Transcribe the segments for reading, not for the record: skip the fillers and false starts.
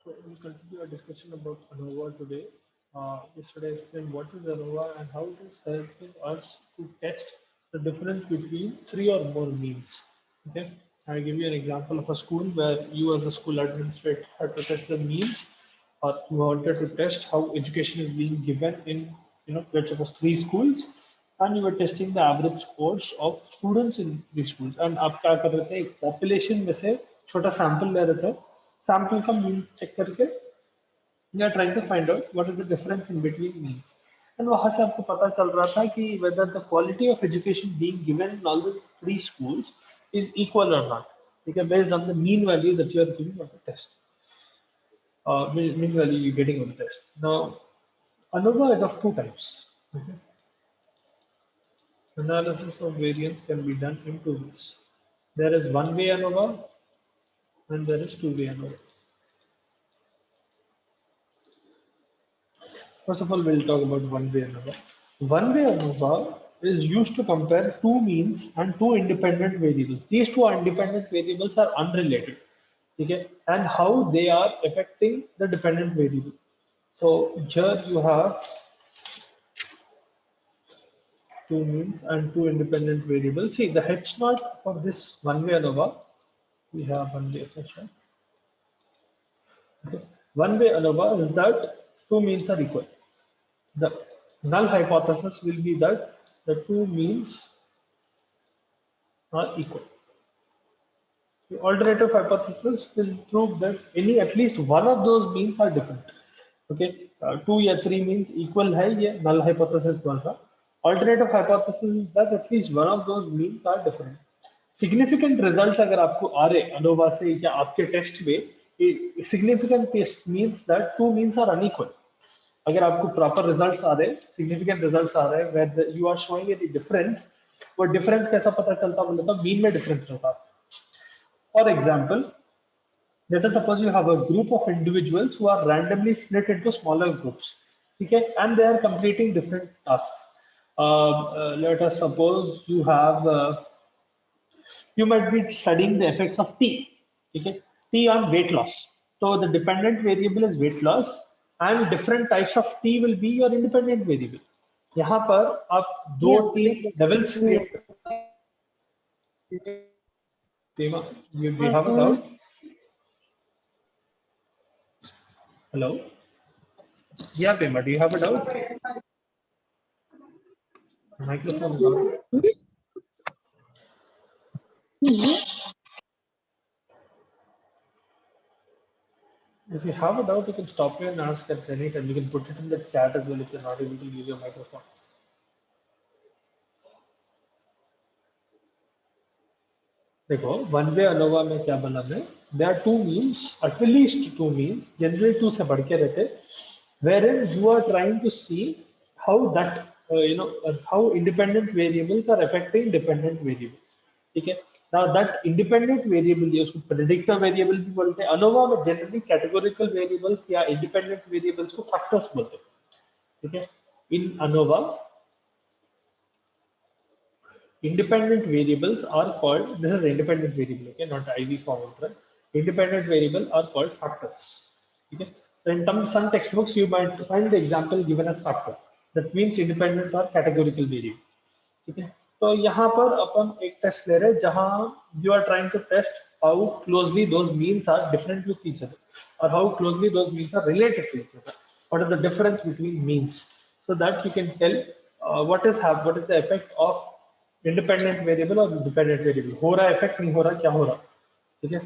So we continue our discussion about ANOVA today. Yesterday I explained what is ANOVA and how it is helping us to test the difference between three or more means. Okay, I give you an example of a school where you as a school administrator had to test the means, or you wanted to test how education is being given in, let's suppose three schools, and you were testing the average scores of students in these schools. And आप क्या कर रहे थे, एक population में से छोटा sample ले रहे थे, सैंपल का मीन चेक करके we are trying to find out what is the difference in between means. And वहां से आपको पता चल रहा था कि whether the quality of education being given in all the three schools is equal और नॉट, ठीक है, based on the mean value that you are giving on the test, mean value you're getting on the test. Now, ANOVA is of two types. Okay. Analysis of variance can be done in two ways. There is one-way ANOVA and there is two-way ANOVA. First of all, we'll talk about one-way ANOVA. One-way ANOVA is used to compare two means and two independent variables. These two independent variables are unrelated, okay, and how they are affecting the dependent variable. So here you have two means and two independent variables. See the H naught for this one-way ANOVA, we have one-way expression. Okay. One-way ANOVA is that two means are equal. The null hypothesis will be that the two means are equal. The alternative hypothesis will prove that any at least one of those means are different. Okay, two या three means equal है, ये null hypothesis बोल रहा. Alternative hypothesis is that at least one of those means are different. Significant results अगर आपको आ रहे ANOVA से या आपके टेस्ट में, significant test means that two means are unequal. अगर आपको प्रॉपर रिजल्ट्स आ रहे, सिग्निफिकेंट रिजल्ट्स आ रहे, where you are showing any difference, वो डिफरेंस कैसा पता चलता, मतलब मीन में डिफरेंस रहता. For example, let us suppose you have a group of individuals who are randomly split into smaller groups, okay, and they are completing different tasks. Let us suppose you might be studying the effects of tea, okay, tea on weight loss. So the dependent variable is weight loss, and different types of tea will be your independent variable. यहाँ पर आप दो Yeah, तीन that levels is create. Do you have a doubt? Hello? Yeah, Pema, do you have a doubt? Microphone is on. If you have a doubt, you can stop me and ask at any time. You can put it in the chat as well if you're not able to use your microphone. देखो, one way ANOVA में क्या बना है? There are two means, at least two means, generally two से बढ़ के रहते, wherein you are trying to see how that how independent variables are affecting dependent variables. ठीक है? Now that independent variable ये उसको predictor variable भी बोलते हैं. अनोवा में generally categorical variables या independent variables को factors बोलते हैं. ठीक है? In ANOVA, independent variables are called, this is independent variable, okay, not IV form, right? Independent variable are called factors. Okay? So in some textbooks, you might find the example given as factors. That means independent or categorical variable. ठीक है, तो यहाँ पर अपन एक test ले रहे हैं जहाँ you are trying to test how closely those means are different with each other, or how closely those means are related to each other. What is the difference between means, so that you can tell what is the effect of independent variable or dependent variable. हो रहा effect नहीं हो रहा, क्या हो रहा, ठीक है.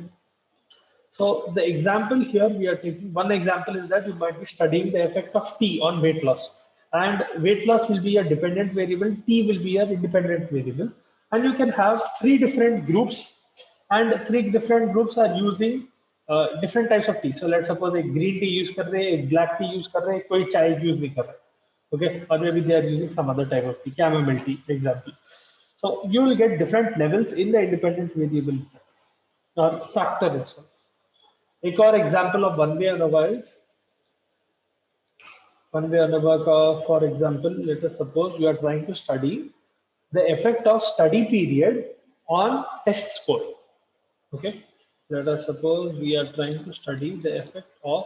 So the example here we are taking, one example is that you might be studying the effect of T on weight loss, and weight loss will be a dependent variable, T will be an independent variable, and you can have three different groups, and three different groups are using different types of tea. So let's suppose a green tea use कर रहे हैं, एक black tea use कर रहे हैं, कोई चाय use नहीं कर रहा है. Okay, or maybe they are using some other type of tea, chamomile tea, for example. So you will get different levels in the independent variable itself, or factor itself. एक और example of one way ANOVA is, one way ANOVA का for example let us suppose you are trying to study the effect of study period on test score. Okay, Let us suppose we are trying to study the effect of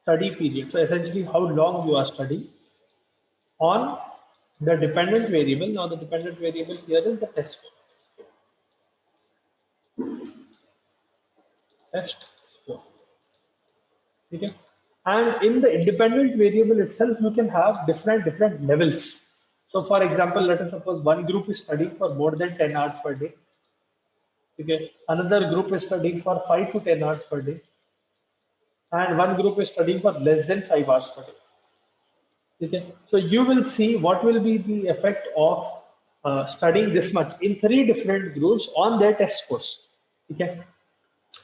study period. So essentially how long you are studying on the dependent variable. Now the dependent variable here is the test score. Test score. Okay. And in the independent variable itself, you can have different levels. So for example, let us suppose one group is studying for more than 10 hours per day. Okay. Another group is studying for 5 to 10 hours per day. And one group is studying for less than 5 hours per day. Okay. So you will see what will be the effect of studying this much in 3 different groups on their test scores. Okay.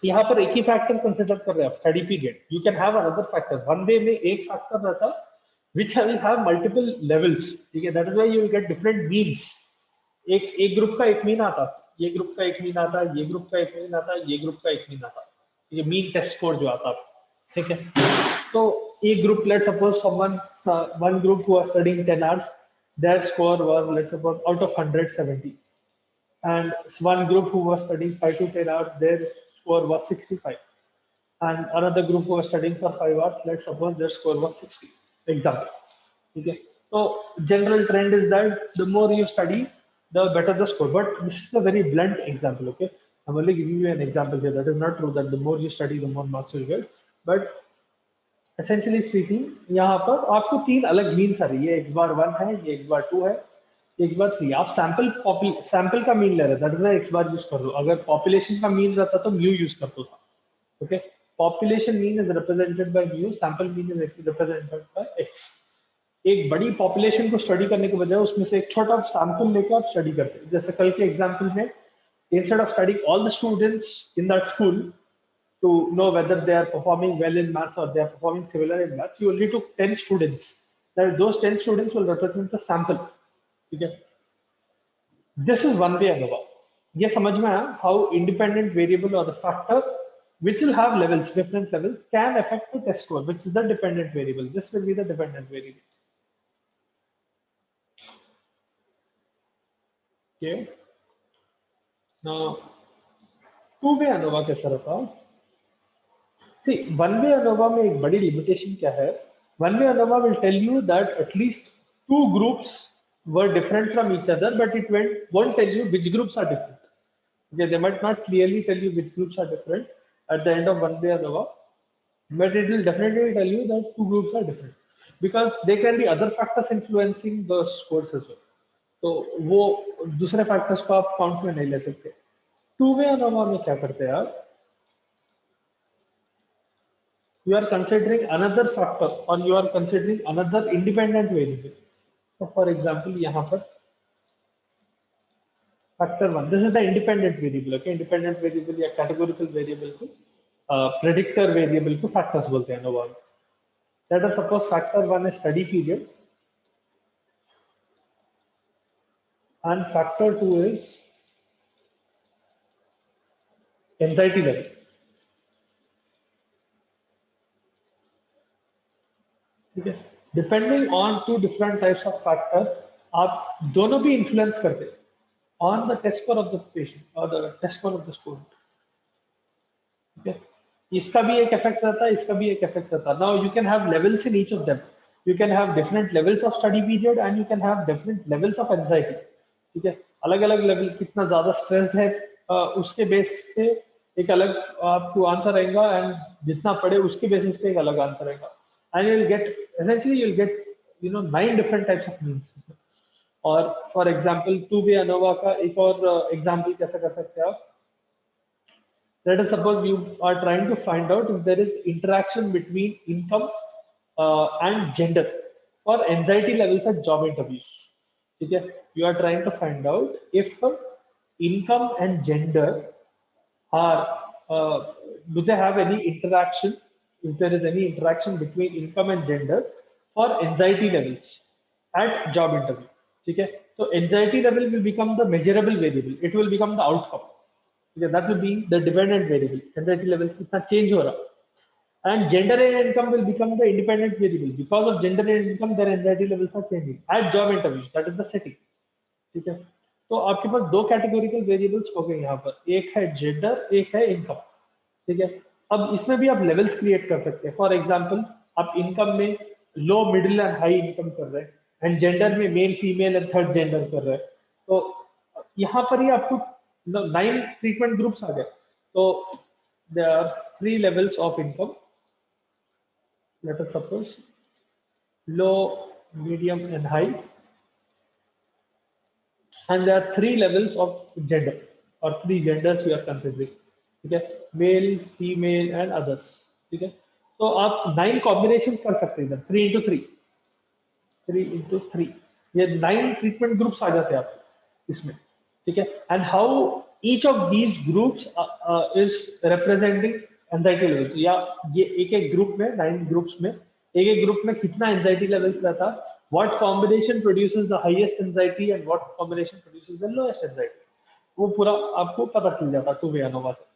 यहाँ पर एक ही factor consider कर रहे हैं आप study period you can have another factor one way में एक factor रहता which will have multiple levels ठीक है that is why you will get different means एक ग्रुप का एक मीन आता ये ग्रुप का एक मीन आता ये ग्रुप का एक मीन आता ये ग्रुप का एक मीन आता ये मीन टेस्ट स्कोर जो आता ठीक है तो एक group let's suppose someone one group who are studying 10 hours their score was let's suppose out of 170 and one group who was studying 5 to 10 hours their score was 65 and another group who was studying for 5 hours let's suppose their score was 60 example okay so general trend is that the more you study the better the score but this is a very blunt example okay I'm only giving you an example here that is not true that the more you study the more marks you get but essentially speaking यहाँ पर आपको 3 अलग means आ रही है x बार 1 है ये x बार 2 है एक बार 3 आप सैंपल का मीन ले रहे that is why x bar use कर लो अगर पॉपुलेशन का मीन रहता तो म्यू यूज करता था okay population mean is represented by mu sample mean is represented by x एक बड़ी पॉपुलेशन को स्टडी करने के बजाय उसमें से एक छोटा सैंपल लेकर आप स्टडी करते हैं जैसे कल के एग्जांपल में instead of studying all the students in that school to know whether they are performing well in maths or they are performing similar in maths, you only took 10 students. That those 10 students will represent the sample. Okay. This is one way ANOVA. ये समझ में आया how independent variable or the factor which will have levels, different levels, can affect the test score, which is the dependent variable. This will be the dependent variable. Okay. Now, two-way ANOVA कैसा रहता? See, one-way ANOVA में एक बड़ी limitation क्या है? One-way ANOVA will tell you that at least 2 groups were different from each other, but it won't tell you which groups are different. Okay, they might not clearly tell you which groups are different at the end of one-way ANOVA, but it will definitely tell you that 2 groups are different because there can be other factors influencing the scores as well. तो वो दूसरे factors को आप count में नहीं ले सकते two-way ANOVA में क्या करते हैं आप you are considering another factor or you are considering another independent variable. So for example, यहाँ पर factor 1, this is the independent variable, okay? Independent variable या categorical variable को predictor variable को factors बोलते हैं ANOVA में. Let us suppose factor 1 is study period and factor 2 is anxiety level. ठीक है depending on 2 different types of factor आप दोनों भी इन्फ्लुएंस करते हैं on the test score of the patient or the test score of the student ठीक है इसका भी एक इफेक्ट रहता है इसका भी एक इफेक्ट रहता है now you can have levels in each of them you can have different levels of study period and you can have different levels of anxiety ठीक है अलग अलग लेवल कितना ज्यादा स्ट्रेस है उसके बेस पे एक अलग आपको आंसर आएगा एंड जितना पढ़े उसके बेसिस पे एक अलग आंसर आएगा and you'll get essentially you'll get 9 different types of means और for example two-way ANOVA का एक और example कैसे कर सकते हैं आप let us suppose you are trying to find out if there is interaction between income and gender for anxiety levels at job interviews ठीक है you are trying to find out if income and gender are do they have any interaction if there is any interaction between income and gender for anxiety levels at job interview ठीक है so anxiety level will become the measurable variable it will become the outcome okay that will be the dependent variable anxiety levels कितना change हो रहा and gender and income will become the independent variable because of gender and income their anxiety levels are changing at job interviews that is the setting ठीक है तो आपके पास 2 categorical variables हो गए यहाँ पर एक है जेंडर एक है इनकम ठीक है। अब इसमें भी आप लेवल्स क्रिएट कर सकते हैं। फॉर एग्जांपल आप इनकम में low, middle and high income कर रहे हैं, एंड जेंडर में male, female and third gender कर रहे हैं। तो यहाँ पर ही आपको 9 ट्रीटमेंट ग्रुप्स आ गए। तो there are 3 levels of income, let us suppose low, medium and high, and there are 3 levels of gender, or 3 genders we are considering, ठीक है, मेल, फीमेल एंड अदर्स। ठीक है, तो आप 9 कॉम्बिनेशन कर सकते हैं, 3 into 3, 3 into 3, ये 9 ट्रीटमेंट ग्रुप्स आ जाते हैं आप इसमें। ठीक है, and how each of these groups is representing anxiety levels, या ये एक एक ग्रुप में, 9 ग्रुप्स में, एक एक ग्रुप में कितना एंजाइटी लेवल्स रहता, what combination produces the highest anxiety and what combination produces the lowest anxiety, वो पूरा आपको पता चल जाता टू वे अनोवा से।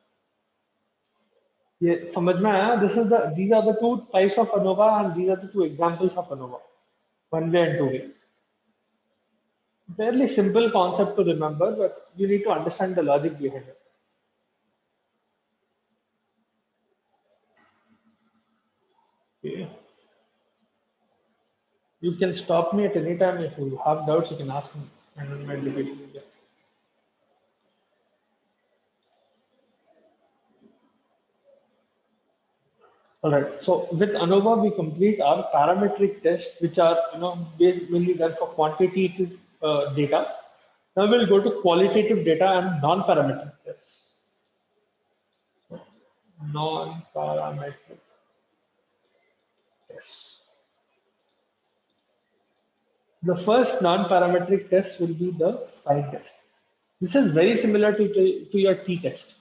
ये समझ में आया? These are the 2 types of ANOVA and these are the 2 examples of ANOVA, one way and two way. Fairly simple concept to remember, but you need to understand the logic behind it. Okay. You can stop me at any time. If you have doubts, you can ask me, and then I'll debate with you. All right. So with ANOVA, we complete our parametric tests, which are mainly done for quantitative data. Now we'll go to qualitative data and non-parametric tests. Non-parametric tests. The first non-parametric test will be the sign test. This is very similar to your t-test.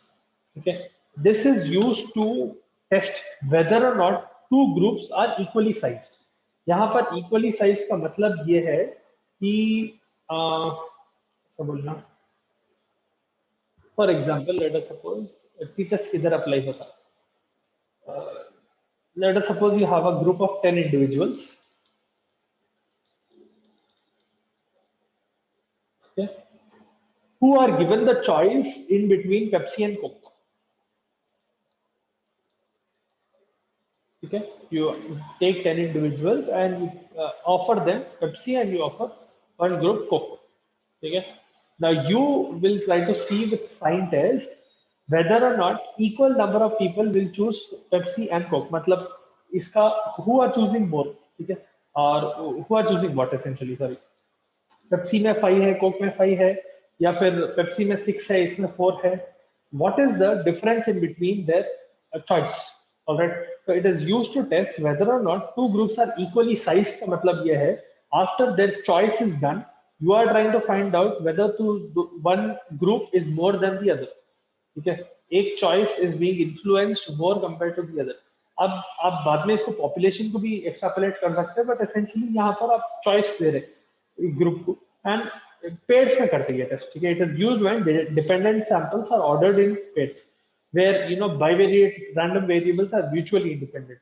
Okay, this is used to test whether or not 2 groups are equally sized. यहाँ पर equally sized का मतलब ये है कि क्या बोलना, for example, let us suppose t-test किधर apply होता है? Let us suppose you have a group of 10 individuals. Okay, who are given the choice in between Pepsi and Coke. Okay, you take 10 individuals and you offer them Pepsi and you offer one group Coke. Okay, now you will try to see with sign test whether or not equal number of people will choose Pepsi and Coke. मतलब इसका who are choosing more, ठीक है, और who are choosing what essentially, sorry, Pepsi में 5 है, Coke में 5 है, या फिर पेप्सी में 6 है, इसमें 4 है. What is the difference in between their choice? All right. So it is used to test whether or not 2 groups are equally sized. का मतलब ये है, after their choice is done, you are trying to find out whether one group is more than the other. ठीक है, एक choice is being influenced more compare to the other. अब आप बाद में इसको पॉपुलेशन को भी एक्सट्रापोलेट कर सकते हैं, बट एसेंशियली यहाँ पर आप चॉइस दे रहे ग्रुप को, एंड पेयर्स में करते हैं टेस्ट. ठीक है, it is used when dependent samples are ordered in pairs where bivariate random variables are mutually independent.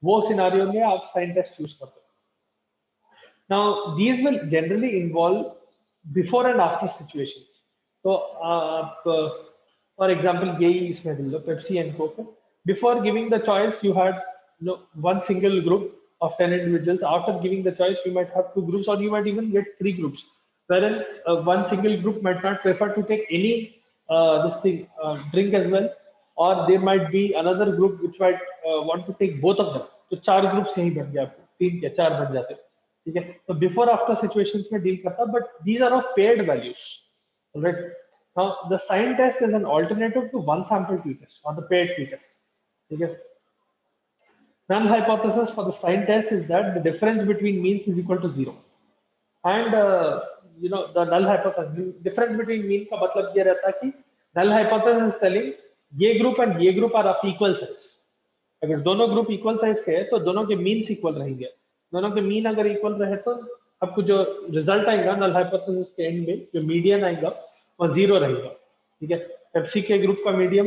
वो सिनेरियो में आप साइन टेस्ट यूज करते हैं. Now, these will generally involve before and after situations. So, for example, यही इसमें ले लो Pepsi and Coke. Before giving the choice, you had one single group of 10 individuals. After giving the choice, you might have 2 groups, or you might even get 3 groups. Wherein one single group might not prefer to take any drink as well, or there might be another group which might want to take both of them. तो 4 groups यही बन गया, 3 या 4 बन जाते. ठीक है, तो बिफोर आफ्टर सिचुएशंस में डील करता, but these are of paired values. Alright, now the sign test is an alternative to one sample t test और द पेयर्ड टी टेस्ट. ठीक है, null hypothesis for the sign test is that the difference between means is equal to 0, and the null hypothesis, difference between mean का मतलब ये रहता है कि null hypothesis is telling ये ग्रुप एंड ये group are of equal size. अगर दोनों ग्रुप इक्वल साइज के हैं तो दोनों के मीन्स इक्वल रहेंगे. दोनों के मीन अगर इक्वल रहे तो आपको जो रिजल्ट आएगा नल हाइपोथेसिस के एंड में, जो मीडियन आएगा वो 0 रहेगा. ठीक है, पेप्सी के ग्रुप का मीडियन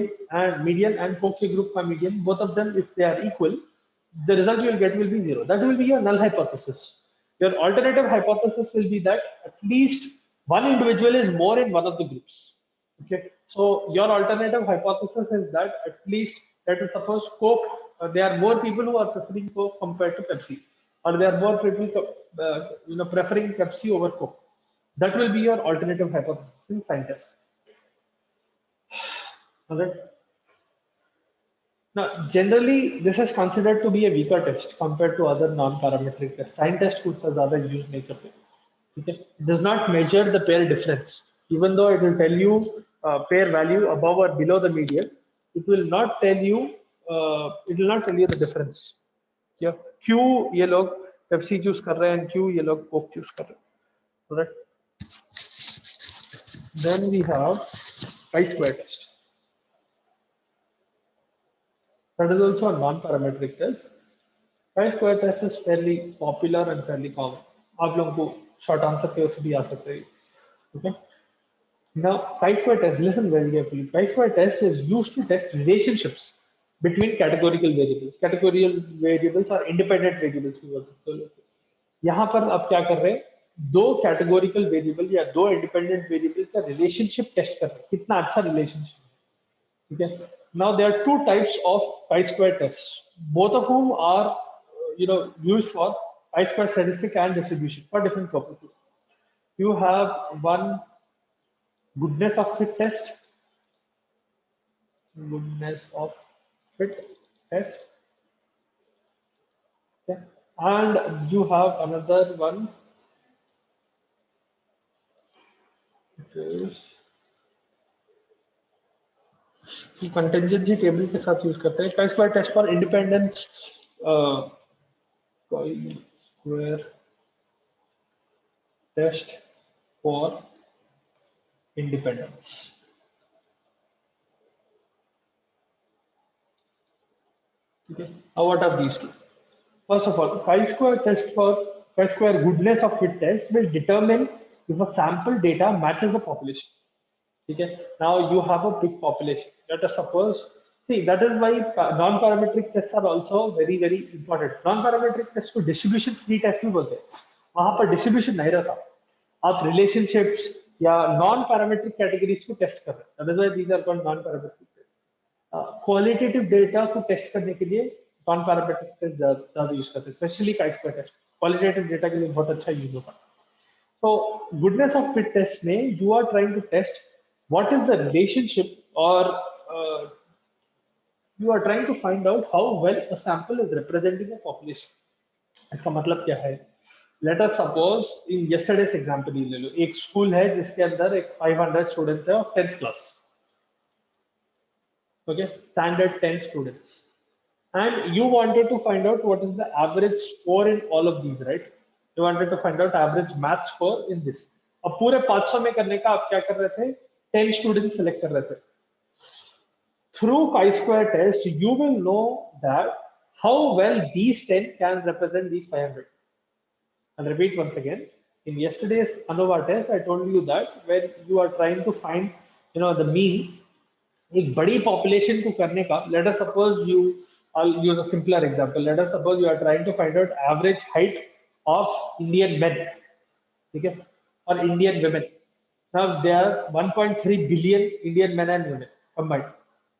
एंड कोक के ग्रुप का median, both of them if they are equal, the result you will get will be 0. That will be your null hypothesis. Your alternative hypothesis will be that at least one individual is more in one of the groups. Okay, so your alternative hypothesis is that at least Let us suppose Coke, there are more people who are preferring Coke compared to Pepsi, or there are more people preferring Pepsi over Coke. That will be your alternative hypothesis in sign test. Okay. Now, generally, this is considered to be a weaker test compared to other non-parametric tests. Sign test कुछ ज़्यादा use नहीं करते. Okay. It does not measure the pair difference. Even though it will tell you pair value above or below the median, it will not tell you the difference. Yeah. क्यों ये लोग Pepsi choose कर रहे हैं, क्यों ये लोग Coke choose कर रहे हैं. Right. Then we have chi-square test. That is also a non-parametric test. Chi-square test is fairly popular and fairly common. आप लोगों को short answer के उससे भी आ सकते हैं. Okay. Now, chi-square test. Listen very carefully. Chi-square test is used to test relationships between categorical variables. Categorical variables are independent variables भी बोल सकते हो. यहाँ पर आप क्या कर रहे हैं? दो categorical variable या दो independent variable का relationship test कर रहे हैं. कितना अच्छा relationship. Okay. Now there are two types of chi-square tests, both of whom are used for chi-square statistic and distribution for different purposes. You have one goodness of fit test, okay. And you have another one, which is contingency table के साथ use करते हैं. chi-square test for independence, chi-square test for independence. Okay. Now what are these two? First of all, chi-square test for chi-square goodness of fit test will determine if a sample data matches the population. Okay. Now you have a big population. Let us suppose, see, that is why non-parametric tests are also very, very important. Non-parametric tests को distribution free test भी बोलते हैं. वहाँ पर distribution नहीं रहता. आप relationships या non-parametric categories को test कर रहे हैं. That is why these are called non-parametric tests. Qualitative data को test करने के लिए non-parametric test ज़्यादा यूज करते हैं, especially chi-square test. Qualitative data के लिए बहुत अच्छा यूज होता है. So goodness of fit test में you are trying to test what is the relationship, or you are trying to find out how well a sample is representing a population. इसका मतलब क्या है? Let us suppose in yesterday's example ही ले लो. एक school है जिसके अंदर एक 500 स्टूडेंट्स है of 10th class. Okay, standard 10 students, and you wanted to find out what is the average score in all of these, right? You wanted to find out average math score in this. अब पूरे 500 में करने का आप क्या कर रहे थे? 10 students select कर रहे थे. Through chi-square test, you will know that how well these 10 can represent these 500. I'll repeat once again. In yesterday's ANOVA test, I told you that when you are trying to find, the mean, एक बड़ी population को करने का, let us suppose I'll use a simpler example. Let us suppose you are trying to find out average height of Indian men, okay, or Indian women. Now there are 1.3 billion Indian men and women combined.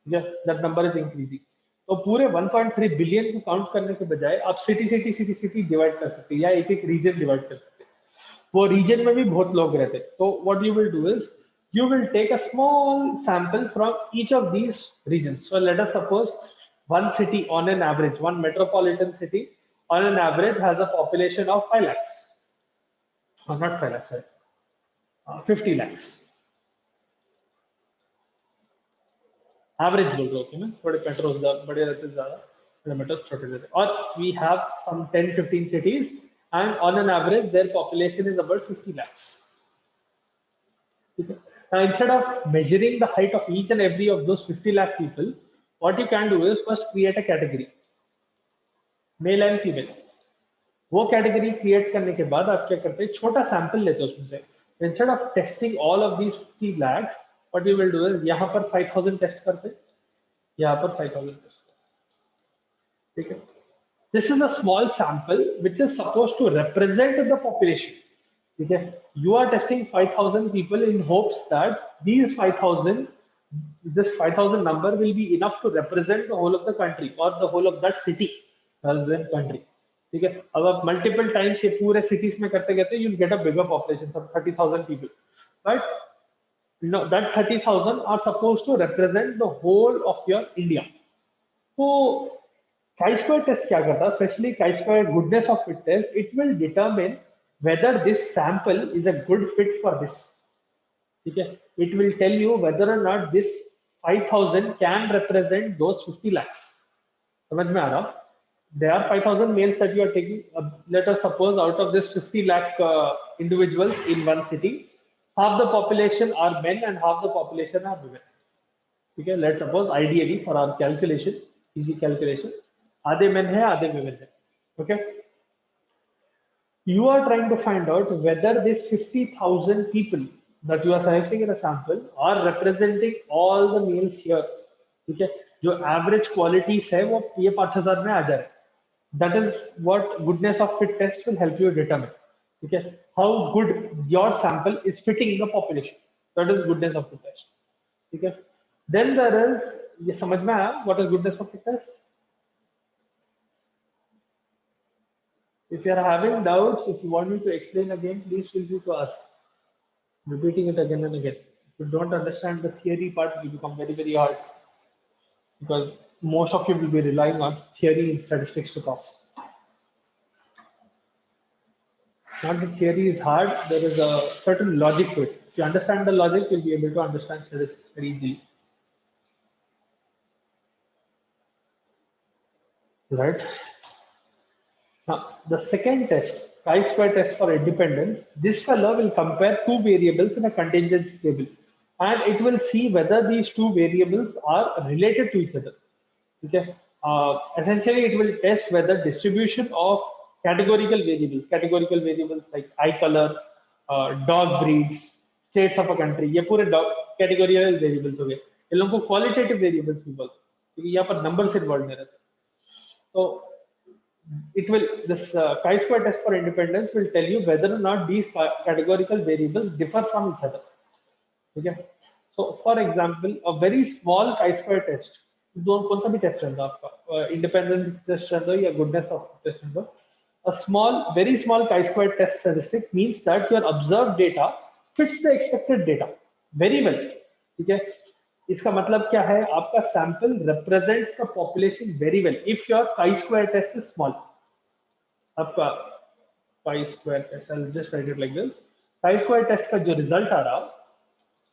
Yes, that number is increasing. तो पूरे 1.3 billion को count करने के बजाय आप city divide कर सकते हैं या एक एक रीजन डिवाइड कर सकते हैं. वो रीजन में भी बहुत लोग रहते हैं. तो what you will do is you will take a small sample from each of these regions. So let us suppose one city on an average, one metropolitan city on an average has a population of 5 lakhs. Oh, not 5 lakhs, sorry. 50 lakhs. Average बोल रहे हो ना, थोड़े metros बड़े रहते ज़्यादा, थोड़े metros छोटे रहते. और we have some 10-15 cities, and on an average their population is about 50 lakhs. Okay. Now, instead of measuring the height of each and every of those 50 lakh people, what you can do is first create a category, male and female. वो category create करने के बाद आप क्या करते हैं? छोटा sample लेते हैं उसमें से. Instead of testing all of these 50 lakhs, what you will do is यहाँ पर 5000 test करते हैं, यहाँ पर 5000 test. ठीक है? This is a small sample which is supposed to represent the population. Okay, you are testing 5,000 people in hopes that these 5,000 this 5,000 number will be enough to represent the whole of the country or the whole of that city rather than country. ठीक है, अब आप multiple times ये पूरे cities में करते करते you'll get a bigger population, some 30,000 people, but no, that 30,000 are supposed to represent the whole of your India. So chi-square test क्या करता है, especially chi-square goodness of fit test, it will determine whether this sample is a good fit for this. ठीक है, it will tell you whether or not this 5,000 can represent those 50 lakhs. समझ में आ रहा? There are 5,000 males that you are taking. Let us suppose out of this 50 lakh individuals in one city, half the population are men and half the population are women. Okay, let's suppose ideally for our calculation, easy calculation, आधे men है आधे women है. Okay, you are trying to find out whether this 50,000 people that you are selecting in a sample are representing all the males here. ठीक है, जो average qualities है वो ये 5,000 में आ जाए. That is what goodness of fit test will help you determine. Okay, how good your sample is fitting in the population. That is goodness of fit test. Okay, then there is, ये समझ में आया what is goodness of fit test? If you are having doubts, if you want me to explain again, please feel free to ask. Repeating it again and again. If you don't understand the theory part, it will become very, very hard, because most of you will be relying on theory and statistics to pass. Not that theory is hard, there is a certain logic to it. If you understand the logic, you'll be able to understand statistics very easily. Right? Now, the second test, chi-square test for independence, this fellow will compare two variables in a contingency table, and it will see whether these two variables are related to each other. Okay. Essentially, it will test whether distribution of categorical variables like eye color, dog breeds, states of a country, ये पूरे categorical variables हो गए. इन लोगों को qualitative variables भी बोलते हैं, क्योंकि यहाँ पर numbers involved नहीं रहते. So it will, this chi-square test for independence will tell you whether or not these categorical variables differ from each other. Okay. So for example, a very small chi-square test, कौन सा भी test रहता है आपका, independence test रहता है या goodness of test रहता है, a small, very small chi-square test statistic means that your observed data fits the expected data very well. ठीक है, इसका मतलब क्या है, आपका sample represents the population very well if your chi-square test is small. आपका chi-square test, I'll just write it like this, chi-square test का जो result आ रहा,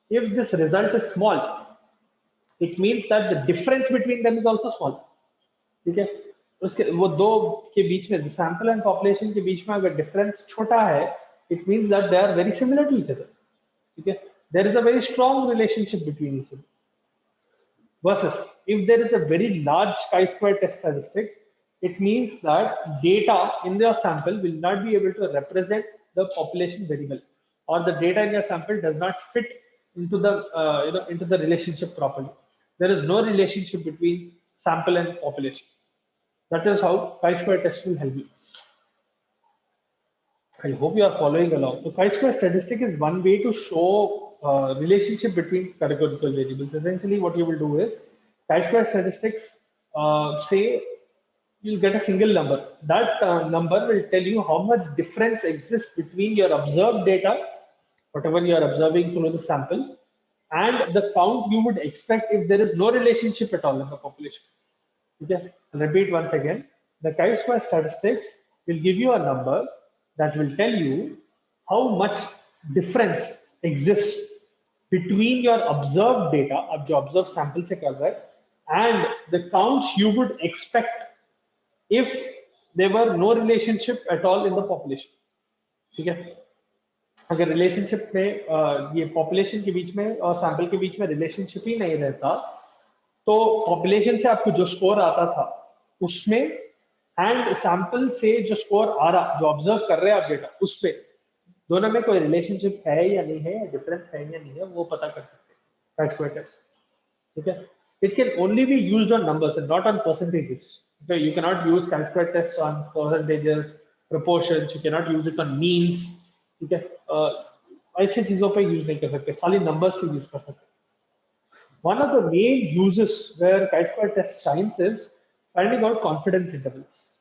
if this result is small, it means that the difference between them is also small. ठीक है, उसके वो दो के बीच में, सैंपल एंड पॉपुलेशन के बीच में अगर डिफरेंस छोटा है, it means that they are very similar to each other. ठीक है, there is a very strong relationship between each other. Versus if there is a very large chi-square test statistic, it means that data in your sample will not be able to represent the population very well, or the data in your sample does not fit into the into the relationship properly. There is no relationship between sample and population. That is how chi-square test will help you. I hope you are following along. So chi-square statistic is one way to show relationship between categorical variables. Essentially, what you will do is chi-square statistics, say you'll get a single number. That number will tell you how much difference exists between your observed data, whatever you are observing through the sample, and the count you would expect if there is no relationship at all in the population. Okay, I'll repeat once again. The chi-square statistics will give you a number that will tell you how much difference exists between your observed data, अब जो observed sample से कर रहा है, and the counts you would expect if there were no relationship at all in the population. ठीक है, अगर relationship में ये पॉपुलेशन के बीच में और सैंपल के बीच में रिलेशनशिप ही नहीं रहता, तो पॉपुलेशन से आपको जो स्कोर आता था उसमें एंड सैंपल से जो स्कोर आ रहा, जो ऑब्जर्व कर रहे हैं आप डेटा, उस पे दोनों में कोई रिलेशनशिप है या नहीं है, डिफरेंस है या नहीं है, वो पता कर सकते हैं chi-square test. ठीक है, it can only be used on numbers and not on percentages. Okay, you cannot use chi-square tests on percentages, proportions. You cannot use it on means. ठीक है, ऐसी चीजों पे यूज नहीं कर सकते, खाली नंबर्स पे यूज कर सकते. One of the main uses where chi-square test shines is finding out confidence intervals.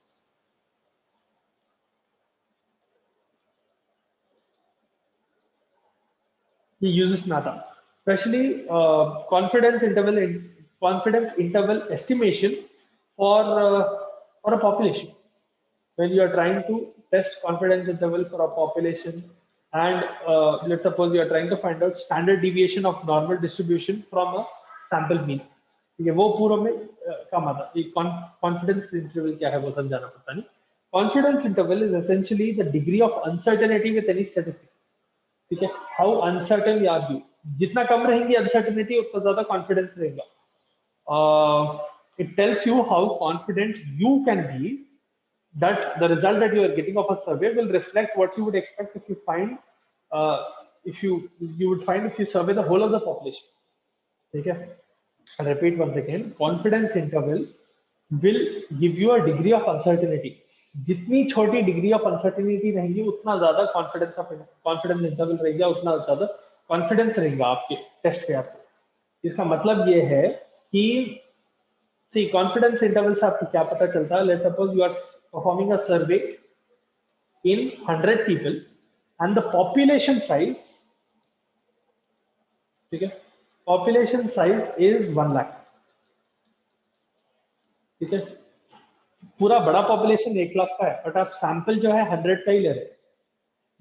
He uses NATA, especially confidence interval estimation for a population. When you are trying to test confidence interval for a population, and let's suppose you are trying to find out standard deviation of normal distribution from a sample mean. ठीक है, वो पूरा में काम आता है. Confidence interval क्या है वो समझाना पड़ता नहीं. Confidence interval is essentially the degree of uncertainty with any statistic. ठीक है, हाउ अनसर्टेन आर यू, जितना कम रहेंगी अनसर्टेनिटी उतना ज्यादा कॉन्फिडेंस रहेगा. It tells you how confident you can be that the result that you are getting of a survey will reflect what you would expect if you find if you survey the whole of the population. ठीक है, I repeat once again, confidence interval will give you a degree of uncertainty. जितनी छोटी degree of uncertainty रहेगी उतना ज्यादा confidence interval रहेगा, उतना ज्यादा कॉन्फिडेंस रहेगा आपके टेस्ट पे. आपको इसका मतलब ये है कि कॉन्फिडेंस इंटरवल से आपको क्या पता चलता है. Let's suppose you are performing a survey in 100 people and the population size, ठीक है, population size is 1 lakh. ठीक है, पूरा बड़ा पॉपुलेशन 1 लाख का है, बट आप सैंपल जो है 100 का ही ले रहे.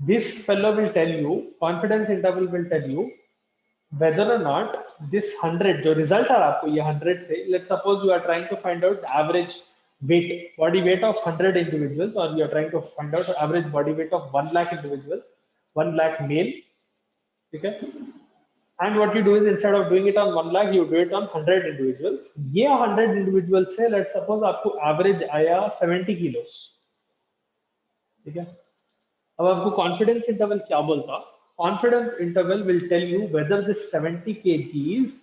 This fellow will tell you, confidence interval will tell you whether or not this 100 जो रिजल्ट आ रहा आपको ये 100 से, let's suppose you are trying to find out average weight, body weight of 100 individuals, or you are trying to find out average body weight of 1 lakh individuals, 1 lakh male. Okay, and what you do is instead of doing it on 1 lakh, you do it on 100 individuals. ये 100 individuals से let's suppose आपको average आया 70 kilos. ठीक है, अब आपको confidence interval क्या बोलता? Confidence interval will tell you whether this 70 kgs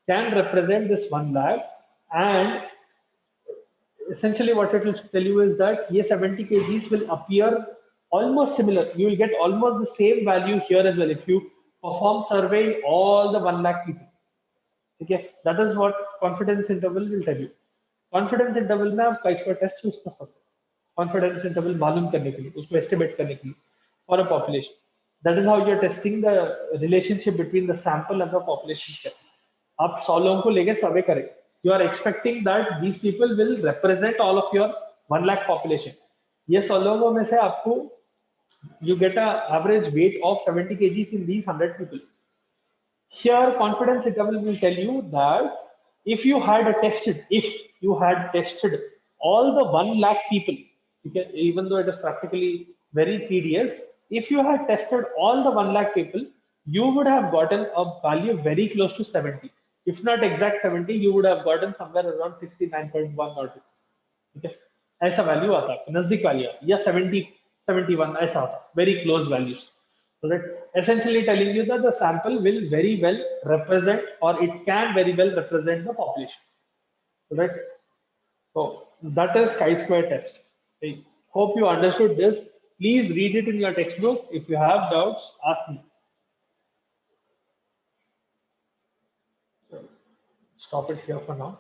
can represent this 1 lakh, and essentially what it will tell you is that ये 70 kgs will appear almost similar. You will get almost the same value here as well if you perform surveying all the 1 lakh people. Okay, that is what confidence interval will tell you. Confidence interval में आप chi-square test use कर सकते हो confidence interval मालूम करने के लिए, उसको estimate करने के लिए for a population. That is how you are testing the relationship between the sample and the population. आप 100 लोगों को लेके सर्वे करें, you are expecting that these people will represent all of your 1 lakh population. ये 100 लोगों में से आपको you get a average weight of 70 kgs in these 100 people. Here confidence interval will tell you that if you had tested all the 1 lakh people, okay, even though it is practically very tedious, if you had tested all the 1 lakh people, you would have gotten a value very close to 70. If not exact 70, you would have gotten somewhere around 69.1 or 2. Okay, ऐसा value आता है, नजदीक value या 70, 71 ऐसा आता है, very close values. So that essentially telling you that the sample will very well represent, or it can very well represent the population. So that is chi-square test. I hope you understood this. Please read it in your textbook. If you have doubts, ask me. Stop it here for now.